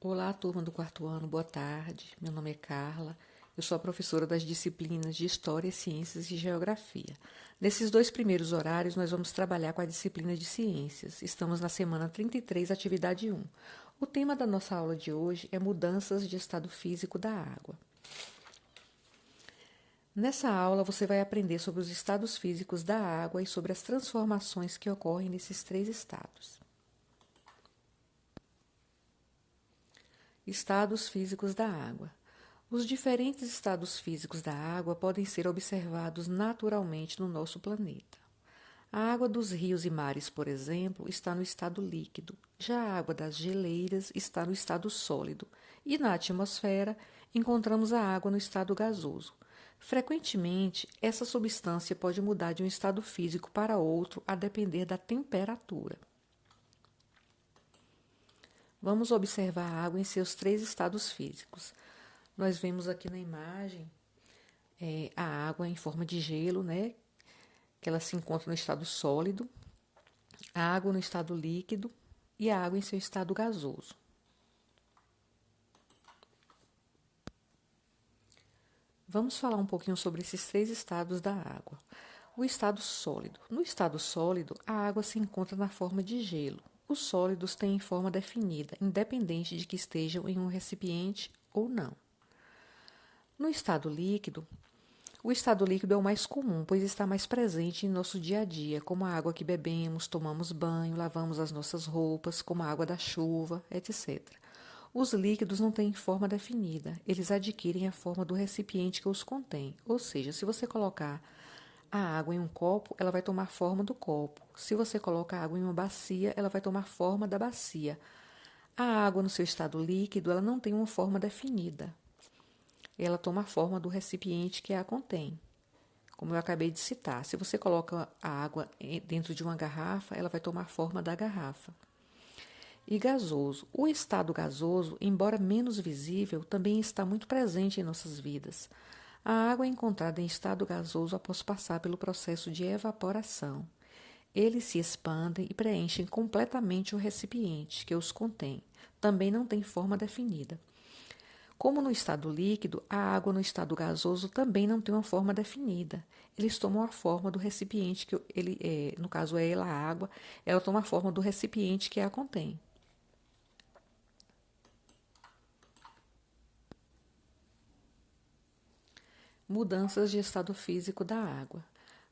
Olá, turma do quarto ano, boa tarde. Meu nome é Carla. Eu sou a professora das disciplinas de História, Ciências e Geografia. Nesses dois primeiros horários, nós vamos trabalhar com a disciplina de Ciências. Estamos na semana 33, atividade 1. O tema da nossa aula de hoje é mudanças de estado físico da água. Nessa aula, você vai aprender sobre os estados físicos da água e sobre as transformações que ocorrem nesses três estados. Estados físicos da água. Os diferentes estados físicos da água podem ser observados naturalmente no nosso planeta. A água dos rios e mares, por exemplo, está no estado líquido, já a água das geleiras está no estado sólido, e na atmosfera encontramos a água no estado gasoso. Frequentemente, essa substância pode mudar de um estado físico para outro a depender da temperatura. Vamos observar a água em seus três estados físicos. Nós vemos aqui na imagem a água em forma de gelo, né? Que ela se encontra no estado sólido, a água no estado líquido e a água em seu estado gasoso. Vamos falar um pouquinho sobre esses três estados da água. O estado sólido. No estado sólido, a água se encontra na forma de gelo. Os sólidos têm forma definida, independente de que estejam em um recipiente ou não. No estado líquido, o estado líquido é o mais comum, pois está mais presente em nosso dia a dia, como a água que bebemos, tomamos banho, lavamos as nossas roupas, como a água da chuva, etc. Os líquidos não têm forma definida, eles adquirem a forma do recipiente que os contém, ou seja, se você colocar a água em um copo, ela vai tomar forma do copo. Se você coloca a água em uma bacia, ela vai tomar forma da bacia. A água no seu estado líquido, ela não tem uma forma definida. Ela toma a forma do recipiente que a contém. Como eu acabei de citar, se você coloca a água dentro de uma garrafa, ela vai tomar forma da garrafa. E gasoso. O estado gasoso, embora menos visível, também está muito presente em nossas vidas. A água é encontrada em estado gasoso após passar pelo processo de evaporação. Eles se expandem e preenchem completamente o recipiente que os contém. Também não tem forma definida. Como no estado líquido, a água no estado gasoso também não tem uma forma definida. Eles tomam a forma do recipiente que no caso é ela, a água, ela toma a forma do recipiente que a contém. Mudanças de estado físico da água.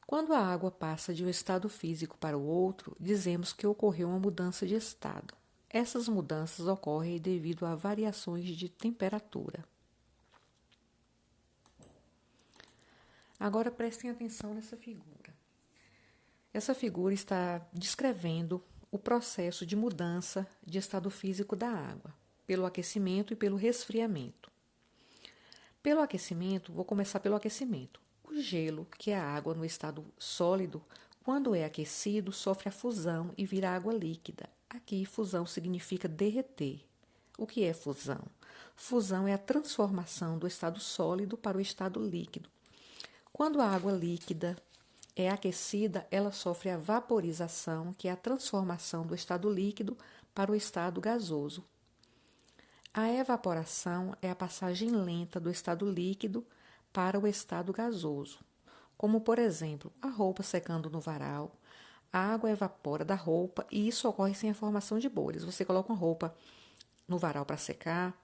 Quando a água passa de um estado físico para o outro, dizemos que ocorreu uma mudança de estado. Essas mudanças ocorrem devido a variações de temperatura. Agora prestem atenção nessa figura. Essa figura está descrevendo o processo de mudança de estado físico da água, pelo aquecimento e pelo resfriamento. Pelo aquecimento, vou começar pelo aquecimento. O gelo, que é a água no estado sólido, quando é aquecido, sofre a fusão e vira água líquida. Aqui, fusão significa derreter. O que é fusão? Fusão é a transformação do estado sólido para o estado líquido. Quando a água líquida é aquecida, ela sofre a vaporização, que é a transformação do estado líquido para o estado gasoso. A evaporação é a passagem lenta do estado líquido para o estado gasoso, como, por exemplo, a roupa secando no varal. A água evapora da roupa e isso ocorre sem a formação de bolhas. Você coloca uma roupa no varal para secar,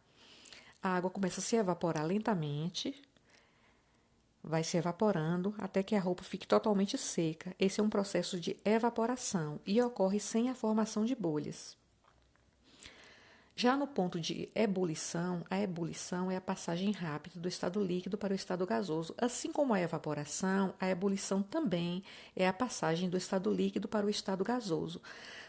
a água começa a se evaporar lentamente, vai se evaporando até que a roupa fique totalmente seca. Esse é um processo de evaporação e ocorre sem a formação de bolhas. Já no ponto de ebulição, a ebulição é a passagem rápida do estado líquido para o estado gasoso. Assim como a evaporação, a ebulição também é a passagem do estado líquido para o estado gasoso.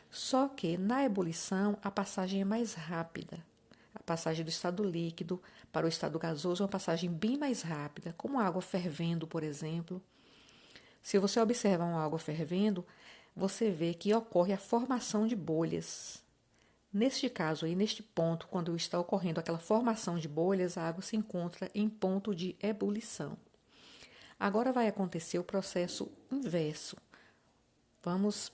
Só que na ebulição, a passagem é mais rápida. A passagem do estado líquido para o estado gasoso é uma passagem bem mais rápida, como a água fervendo, por exemplo. Se você observa uma água fervendo, você vê que ocorre a formação de bolhas. Neste caso aí, neste ponto, quando está ocorrendo aquela formação de bolhas, a água se encontra em ponto de ebulição. Agora vai acontecer o processo inverso. Vamos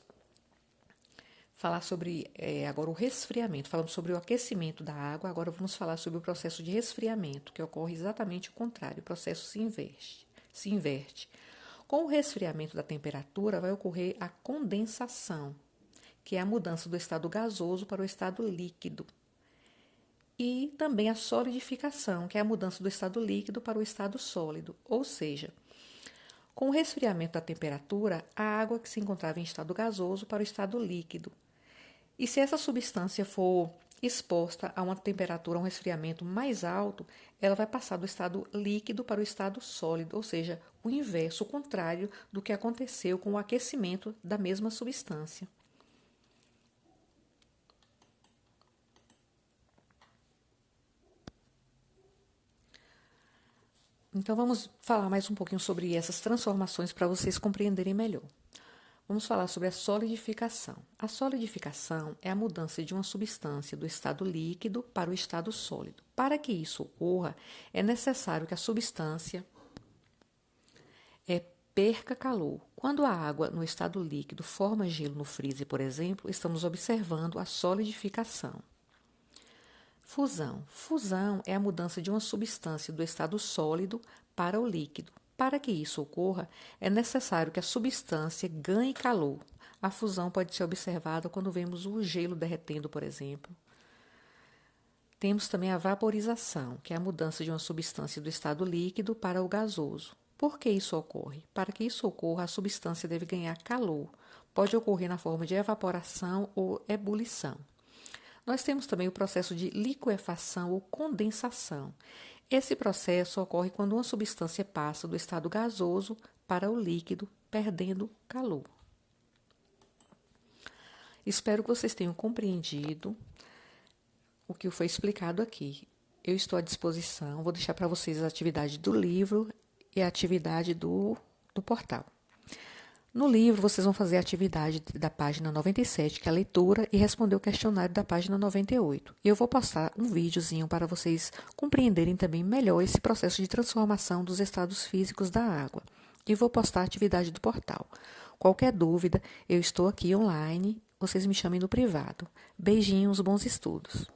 falar sobre agora o resfriamento. Falamos sobre o aquecimento da água, agora vamos falar sobre o processo de resfriamento, que ocorre exatamente o contrário, o processo se inverte. Com o resfriamento da temperatura, vai ocorrer a condensação, que é a mudança do estado gasoso para o estado líquido. E também a solidificação, que é a mudança do estado líquido para o estado sólido, ou seja, com o resfriamento da temperatura, a água que se encontrava em estado gasoso para o estado líquido. E se essa substância for exposta a uma temperatura, a um resfriamento mais alto, ela vai passar do estado líquido para o estado sólido, ou seja, o inverso, o contrário do que aconteceu com o aquecimento da mesma substância. Então, vamos falar mais um pouquinho sobre essas transformações para vocês compreenderem melhor. Vamos falar sobre a solidificação. A solidificação é a mudança de uma substância do estado líquido para o estado sólido. Para que isso ocorra, é necessário que a substância perca calor. Quando a água no estado líquido forma gelo no freezer, por exemplo, estamos observando a solidificação. Fusão. Fusão é a mudança de uma substância do estado sólido para o líquido. Para que isso ocorra, é necessário que a substância ganhe calor. A fusão pode ser observada quando vemos o gelo derretendo, por exemplo. Temos também a vaporização, que é a mudança de uma substância do estado líquido para o gasoso. Por que isso ocorre? Para que isso ocorra, a substância deve ganhar calor. Pode ocorrer na forma de evaporação ou ebulição. Nós temos também o processo de liquefação ou condensação. Esse processo ocorre quando uma substância passa do estado gasoso para o líquido, perdendo calor. Espero que vocês tenham compreendido o que foi explicado aqui. Eu estou à disposição, vou deixar para vocês a atividade do livro e a atividade do portal. No livro, vocês vão fazer a atividade da página 97, que é a leitura, e responder o questionário da página 98. E eu vou postar um videozinho para vocês compreenderem também melhor esse processo de transformação dos estados físicos da água. E vou postar a atividade do portal. Qualquer dúvida, eu estou aqui online, vocês me chamem no privado. Beijinhos, bons estudos.